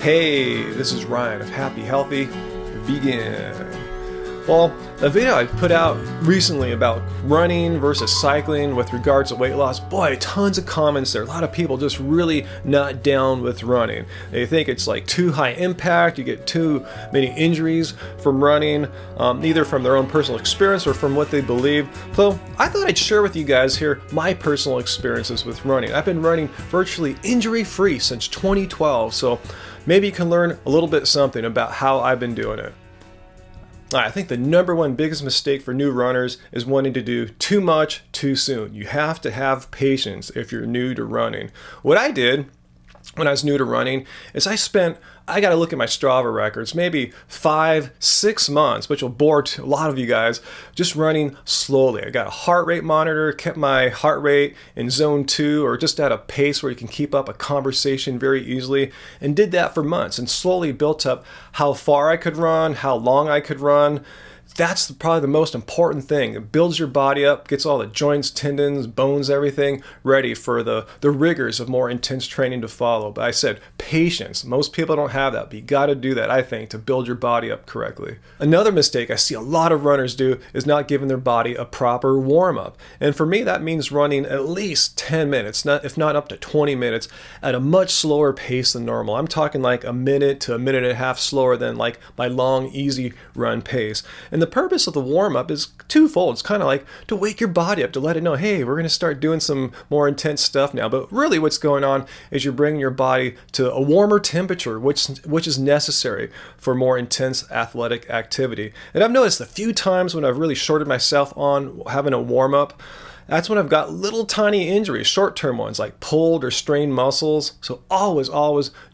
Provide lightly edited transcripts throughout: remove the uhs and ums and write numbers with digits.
Hey, this is Ryan of Happy Healthy Vegan. Well, the video I put out recently about running versus cycling with regards to weight loss, boy, tons of comments there. A lot of people just really not down with running. They think it's like too high impact, you get too many injuries from running, either from their own personal experience or from what they believe. So I thought I'd share with you guys here my personal experiences with running. I've been running virtually injury-free since 2012, so maybe you can learn a little bit something about how I've been doing it. I think the number one biggest mistake for new runners is wanting to do too much too soon. You have to have patience if you're new to running. What I did when I was new to running is I got to look at my Strava records, maybe 5-6 months, which will bore a lot of you guys, just running slowly. I got a heart rate monitor, kept my heart rate in zone 2 or just at a pace where you can keep up a conversation very easily, and did that for months and slowly built up how far I could run, how long I could run. That's probably the most important thing. It builds your body up, gets all the joints, tendons, bones, everything ready for the rigors of more intense training to follow. But I said patience. Most people don't have that, but you got to do that, I think, to build your body up correctly. Another mistake I see a lot of runners do is not giving their body a proper warm-up. And for me, that means running at least 10 minutes, if not up to 20 minutes, at a much slower pace than normal. I'm talking like a minute to a minute and a half slower than like my long, easy run pace. And the purpose of the warm-up is twofold. It's kind of like to wake your body up, to let it know, hey, we're going to start doing some more intense stuff now. But really what's going on is you're bringing your body to a warmer temperature, which is necessary for more intense athletic activity. And I've noticed a few times when I've really shorted myself on having a warm-up, that's when I've got little tiny injuries, short-term ones like pulled or strained muscles. So always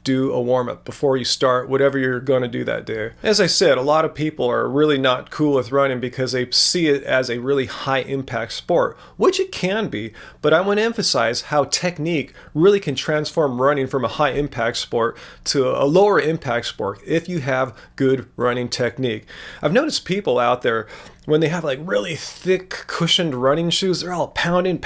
do a warm-up before you start whatever you're going to do that day. As I said, a lot of people are really not cool with running because they see it as a really high-impact sport, which it can be, but I want to emphasize how technique really can transform running from a high-impact sport to a lower-impact sport if you have good running technique. I've noticed people out there, when they have like really thick cushioned running shoes, they're all pounding,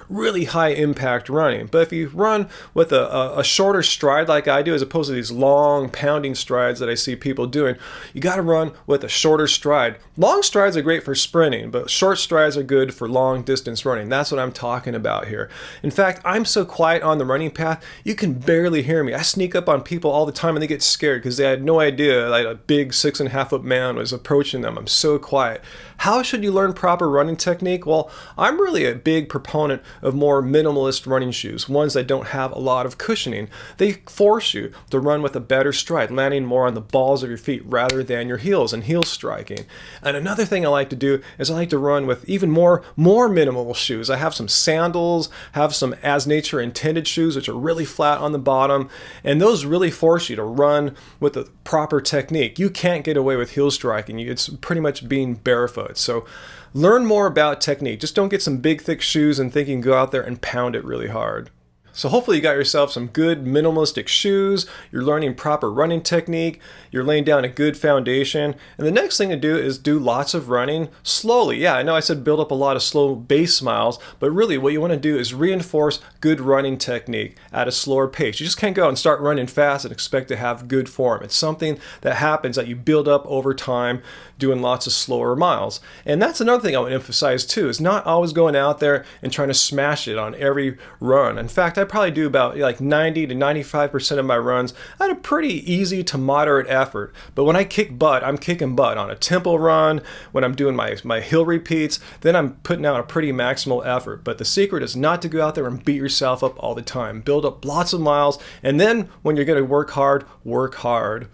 really high impact running. But if you run with a shorter stride like I do, as opposed to these long pounding strides that I see people doing, you got to run with a shorter stride. Long strides are great for sprinting, but short strides are good for long distance running. That's what I'm talking about here. In fact, I'm so quiet on the running path, you can barely hear me. I sneak up on people all the time and they get scared because they had no idea that a big 6.5 foot man was approaching them. I'm so quiet. How should you learn proper running technique? Well, I'm really a big proponent of more minimalist running shoes, ones that don't have a lot of cushioning. They force you to run with a better stride, landing more on the balls of your feet rather than your heels and heel striking. And another thing I like to do is I like to run with even more minimal shoes. I have some sandals, have some as nature intended shoes, which are really flat on the bottom, and those really force you to run with the proper technique. You can't get away with heel striking. It's pretty much being barefoot. So learn more about technique. Just don't get some big thick shoes and think you can go out there and pound it really hard. So hopefully you got yourself some good minimalistic shoes, you're learning proper running technique, you're laying down a good foundation, and the next thing to do is do lots of running slowly. Yeah, I know I said build up a lot of slow base miles, but really what you want to do is reinforce good running technique at a slower pace. You just can't go out and start running fast and expect to have good form. It's something that happens that you build up over time doing lots of slower miles. And that's another thing I would emphasize too, is not always going out there and trying to smash it on every run. In fact, I probably do about like 90 to 95% of my runs at a pretty easy to moderate effort. But when I kick butt, I'm kicking butt on a tempo run, when I'm doing my hill repeats, then I'm putting out a pretty maximal effort. But the secret is not to go out there and beat yourself up all the time. Build up lots of miles, and then when you're going to work hard, work hard.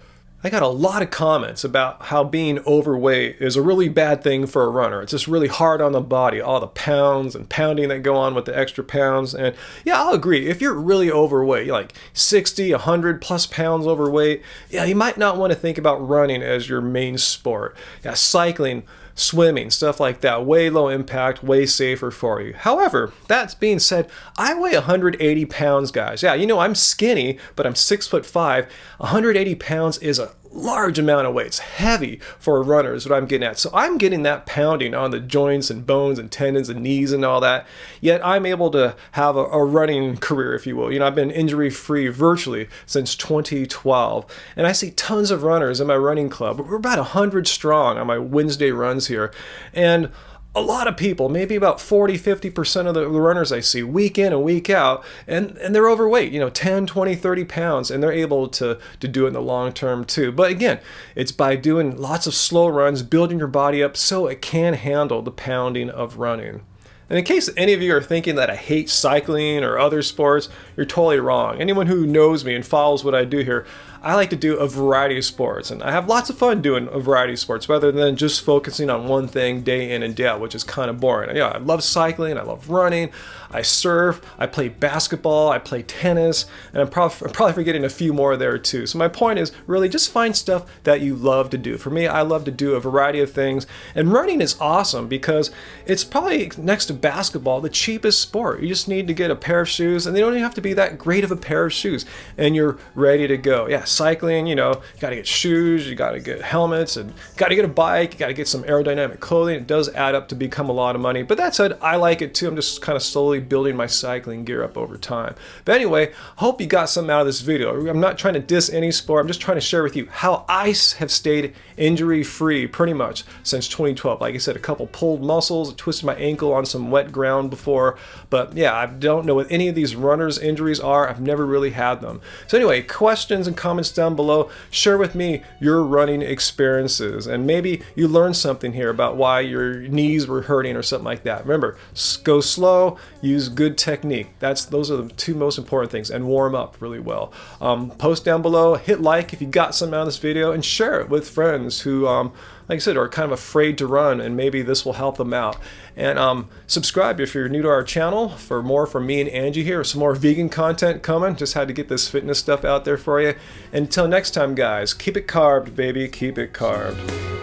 I got a lot of comments about how being overweight is a really bad thing for a runner. It's just really hard on the body, all the pounds and pounding that go on with the extra pounds. And yeah, I'll agree. If you're really overweight, you're like 60, 100 plus pounds overweight, yeah, you might not want to think about running as your main sport. Yeah, cycling, swimming, stuff like that, way low impact, way safer for you. However, that's being said, I weigh 180 pounds, guys. Yeah, you know, I'm skinny, but I'm 6'5". 180 pounds is a large amount of weight. It's heavy for a runner is what I'm getting at. So I'm getting that pounding on the joints and bones and tendons and knees and all that. Yet I'm able to have a running career, if you will. You know, I've been injury-free virtually since 2012. And I see tons of runners in my running club. We're about 100 strong on my Wednesday runs here. And a lot of people, maybe about 40-50% of the runners I see week in and week out, and they're overweight, you know, 10, 20, 30 pounds, and they're able to do it in the long term too. But again, it's by doing lots of slow runs, building your body up so it can handle the pounding of running. And in case any of you are thinking that I hate cycling or other sports, you're totally wrong. Anyone who knows me and follows what I do here, I like to do a variety of sports, and I have lots of fun doing a variety of sports rather than just focusing on one thing day in and day out, which is kind of boring. Yeah, I love cycling, I love running, I surf, I play basketball, I play tennis, and I'm probably forgetting a few more there too. So my point is really just find stuff that you love to do. For me, I love to do a variety of things, and running is awesome because it's probably next to basketball the cheapest sport. You just need to get a pair of shoes, and they don't even have to be that great of a pair of shoes, and you're ready to go. Yeah, cycling, you know, you got to get shoes, you got to get helmets, and got to get a bike, you got to get some aerodynamic clothing. It does add up to become a lot of money. But that said, I like it too. I'm just kind of slowly building my cycling gear up over time. But anyway, hope you got something out of this video. I'm not trying to diss any sport. I'm just trying to share with you how I have stayed injury-free pretty much since 2012. Like I said, a couple pulled muscles, twisted my ankle on some wet ground before. But yeah, I don't know what any of these runners' injuries are. I've never really had them. So anyway, questions and comments down below. Share with me your running experiences, and maybe you learned something here about why your knees were hurting or something like that. Remember, go slow, use good technique. Those are the two most important things, and warm up really well. Post down below, hit like if you got something out of this video, and share it with friends who like I said, are kind of afraid to run, and maybe this will help them out. And subscribe if you're new to our channel for more from me and Angie here. Some more vegan content coming. Just had to get this fitness stuff out there for you. And until next time, guys, keep it carved, baby. Keep it carved.